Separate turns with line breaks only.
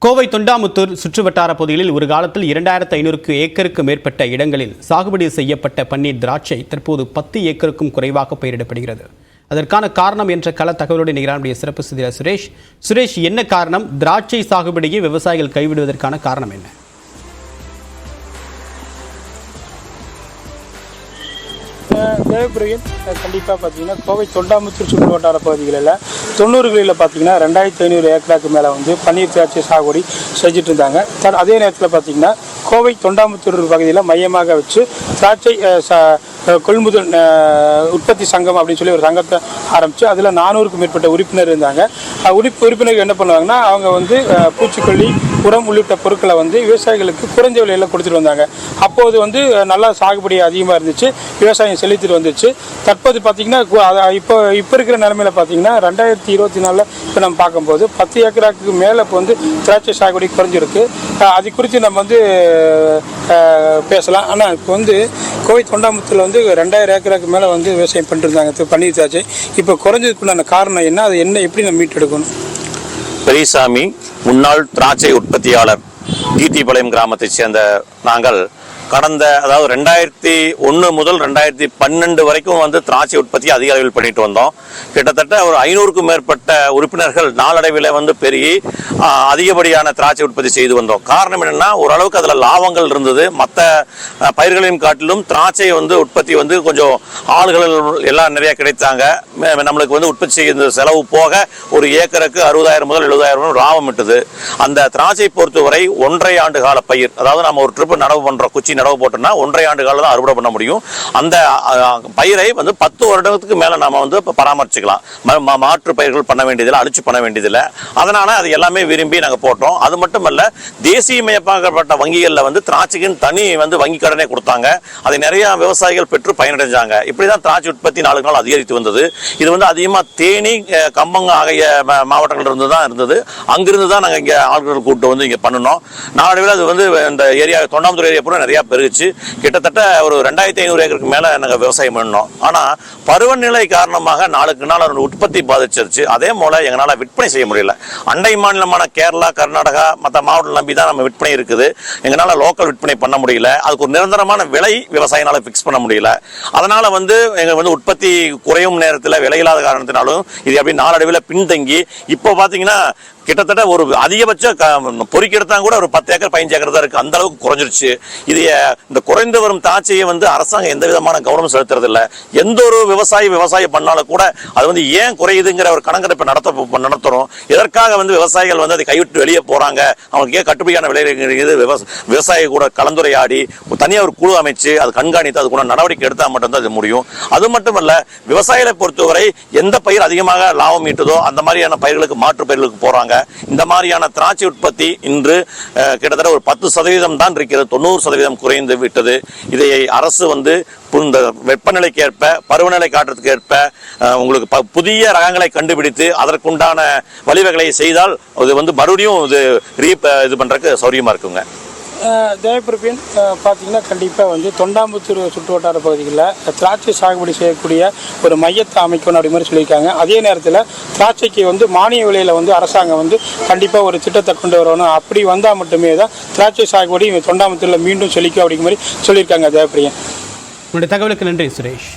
கோவை தொண்டாமுத்தூர் சுற்றுவட்டார பகுதிகளில் ஒரு காலத்தில் 2500 ஏக்கருக்கு மேற்பட்ட இடங்களில் சாகுபடி செய்யப்பட்ட பன்னீர் திராட்சை தற்போது 10 ஏக்கருக்கும் குறைவாக பயிரிடப்படுகிறது. அதற்கான காரணம் என்ற கள தகவலோடு நிகழ்ச்சிய சிறப்பு செய்தியாளர் சுரேஷ், என்ன காரணம்? திராட்சை சாகுபடியை விவசாயிகள் கைவிடுவதற்கான காரணம் என்ன?
தேவைப்படுகின் கண்டிப்பாக பார்த்தீங்கன்னா கோவை தொண்டாமுத்தூர் சுற்று வட்டார பகுதிகளில் 90களில் பார்த்தீங்கன்னா 2500 ஏக்கருக்கு மேலே வந்து பன்னீர் திராட்சை சாகுபடி செஞ்சுட்டு இருந்தாங்க. அதே நேரத்தில் பார்த்தீங்கன்னா கோவை தொண்டாமுத்தூர் பகுதியில் மையமாக வச்சு திராட்சை கொள்முதல் உற்பத்தி சங்கம் அப்படின்னு சொல்லி ஒரு சங்கத்தை ஆரம்பித்து அதில் 400க்கும் மேற்பட்ட உறுப்பினர் இருந்தாங்க. உறுப்பினர்கள் என்ன பண்ணுவாங்கன்னா அவங்க வந்து பூச்சிக்கொல்லி, உரம் உள்ளிட்ட பொருட்களை வந்து விவசாயிகளுக்கு குறைஞ்ச விலையில் கொடுத்துட்டு வந்தாங்க. அப்போது வந்து நல்லா சாகுபடி அதிகமாக இருந்துச்சு, விவசாயம் செழித்துட்டு வந்துச்சு. தற்போது பார்த்திங்கன்னா இப்போ இருக்கிற நிலைமையில் பார்த்திங்கன்னா 2024 இப்போ நம்ம பார்க்கும்போது 10 ஏக்கராக்கு மேலே இப்போ வந்து திராட்சை சாகுபடி குறைஞ்சிருக்கு. அது குறித்து நம்ம வந்து பேசலாம். ஆனால் இப்போ வந்து கோவை தொண்டாமுத்தூரில் வந்து 2000 ஏக்கராக்கு மேலே வந்து விவசாயம் பண்ணிருந்தாங்க பன்னீர் திராட்சை. இப்போ குறைஞ்சதுக்குண்டான காரணம் என்ன, அது என்ன, எப்படி நம்ம மீட்டெடுக்கணும்?
பெரியசாமி, முன்னாள் திராட்சை உற்பத்தியாளர், ஈட்டிபாளையம் கிராமத்தைச் சேர்ந்த நாங்கள் கடந்த 2001 முதல் 2012 வரைக்கும் வந்து திராட்சை உற்பத்தி அதிக அளவில் பண்ணிட்டு வந்தோம். கிட்டத்தட்ட ஒரு 500க்கும் மேற்பட்ட உறுப்பினர்கள் நாளடைவில் வந்து பெருகி அதிகப்படியான திராட்சை உற்பத்தி செய்து வந்தோம். காரணம் என்னன்னா, ஓரளவுக்கு அதில் லாபங்கள் இருந்தது. மற்ற பயிர்களையும் காட்டிலும் திராட்சை வந்து உற்பத்தி வந்து கொஞ்சம் ஆளுகள் எல்லாம் நிறைய கிடைத்தாங்க. நம்மளுக்கு வந்து உற்பத்தி செய்கிற செலவு போக ஒரு ஏக்கருக்கு 60,000 முதல் 70,000 லாபம் விட்டது. அந்த திராட்சை பொறுத்தவரை 1.5 ஆண்டு கால பயிர். அதாவது நம்ம ஒரு ட்ரிப் நடவு பண்றோம், குச்சி நடவு போட்டோம்னா 1.5 ஆண்டு காலம் தான் அறுவடை பண்ண முடியும். அந்த பயிரை வந்து 10 வருடத்துக்கு மேல நாம வந்து பராமரிச்சுக்கலாம். மாற்று பயிர்கள் பண்ண வேண்டியதில்லை, அழிச்சு பண்ண வேண்டியதில்லை. அதனால அது எல்லாமே விரும்பி நாங்க போட்டோம். அது மட்டுமல்ல, தேசியமயமாக்கப்பட்ட வங்கிகளில் வந்து திராட்சைக்கு தனி வந்து வங்கி கடனே கொடுத்தாங்க. அதை நிறைய விவசாயிகள் பெற்று பயனடைஞ்சாங்க. இப்படிதான் திராட்சை உற்பத்தி நாளுக்கு நாள் அதிகரித்து வந்தது. இது வந்து அதிகமாக தேனி, கம்பங்க ஆகிய மாவட்டங்கள் இருந்து தான் இருந்தது. அங்கிருந்து தான் நாங்கள் இங்கே ஆட்கள் கூப்பிட்டு வந்து இங்கே பண்ணணும். நாளடைவில் அது வந்து இந்த ஏரியா தொண்டாமுத்தூர் ஏரியா பூரா நிறைய பெருகுச்சு. கிட்டத்தட்ட ஒரு 2500 ஏக்கருக்கு மேலே நாங்கள் விவசாயம் பண்ணோம். ஆனால் பருவநிலை காரணமாக நாளுக்கு நாள் ஒரு உற்பத்தி பாதிச்சிருச்சு. அதே போல எங்களால் விற்பனை செய்ய முடியல. அண்டை மாநிலமான கேரளா, கர்நாடகா, மற்ற மாவட்டம் நம்பி தான் நம்ம விற்பனை இருக்குது. எங்களால் லோக்கல் விற்பனை பண்ண முடியல. அதுக்கு ஒரு நிரந்தரமான விலை விவசாயினால ஃபிக்ஸ் பண்ண முடியல. அதனால வந்து எங்க வந்து உற்பத்தி குறையும் நேரத்தில் விலை இல்லாத காரணத்தினாலும் இது அப்படி நாளடைவில் பின்தங்கி இப்போ பார்த்தீங்கன்னா கிட்டத்தட்ட ஒரு அதிகபட்ச பொறுக்கி எடுத்தாங்க கூட ஒரு 10 ஏக்கர் 15 ஏக்கர் தான் இருக்கு. அந்த அளவுக்கு குறைஞ்சிருச்சு. இது இந்த குறைந்து வரும் திராட்சையை வந்து அரசாங்கம் எந்த விதமான கவனம் செலுத்துறது இல்லை. எந்த ஒரு விவசாயம் பண்ணாலும் கூட அது வந்து ஏன் குறையுதுங்கிற ஒரு கணக்கெடுப்பை நடத்துறோம். எதற்காக வந்து விவசாயிகள் வந்து அதை கைவிட்டு வெளியே போறாங்க, அவங்களுக்கு ஏன் கட்டுப்படியான விலை இருக்குது, விவசாயி கூட கலந்துரையாடி தனியாக ஒரு குழு அமைச்சு அது கண்காணித்து அதுக்குள்ள நடவடிக்கை எடுத்தால் மட்டும்தான் அது முடியும். அது மட்டுமல்ல, விவசாயிகளை பொறுத்தவரை எந்த பயிர் அதிகமாக லாபம் ஈட்டுதோ அந்த மாதிரியான பயிர்களுக்கு மாற்று பயிர்களுக்கு போறாங்க. இந்த மாதிரியான திராட்சை உற்பத்தி இன்று கிட்டத்தட்ட ஒரு 10% தான் இருக்கிறது. 90% குறைந்து விட்டது. இதை அரசு வந்து இந்த வெப்பநிலைக்கு ஏற்ப, பருவநிலை காற்றத்துக்கு ஏற்ப உங்களுக்கு புதிய ரகங்களை கண்டுபிடித்து அதற்குண்டான வழிவகைகளை செய்தால் அது வந்து மறுபடியும் இது பண்றதுக்கு சௌரியமா இருக்குங்க.
தேவைப்பிரபின் பார்த்தீங்கன்னா கண்டிப்பாக வந்து தொண்டாமுத்தூர் சுற்று வட்டார பகுதிகளில் திராட்சை சாகுபடி செய்யக்கூடிய ஒரு மையத்தை அமைக்கணும் அப்படி மாதிரி சொல்லியிருக்காங்க. அதே நேரத்தில் திராட்சைக்கு வந்து மானிய விலையில் வந்து அரசாங்கம் வந்து கண்டிப்பாக ஒரு திட்டத்தை கொண்டு வரணும். அப்படி வந்தால் மட்டுமே தான் திராட்சை சாகுபடி தொண்டாமுத்தூரில் மீண்டும் செழிக்கும் அப்படிங்கிற மாதிரி சொல்லியிருக்காங்க. தேவைப்பிரியன்,
உங்களுடைய தகவலுக்கு நன்றி சுரேஷ்.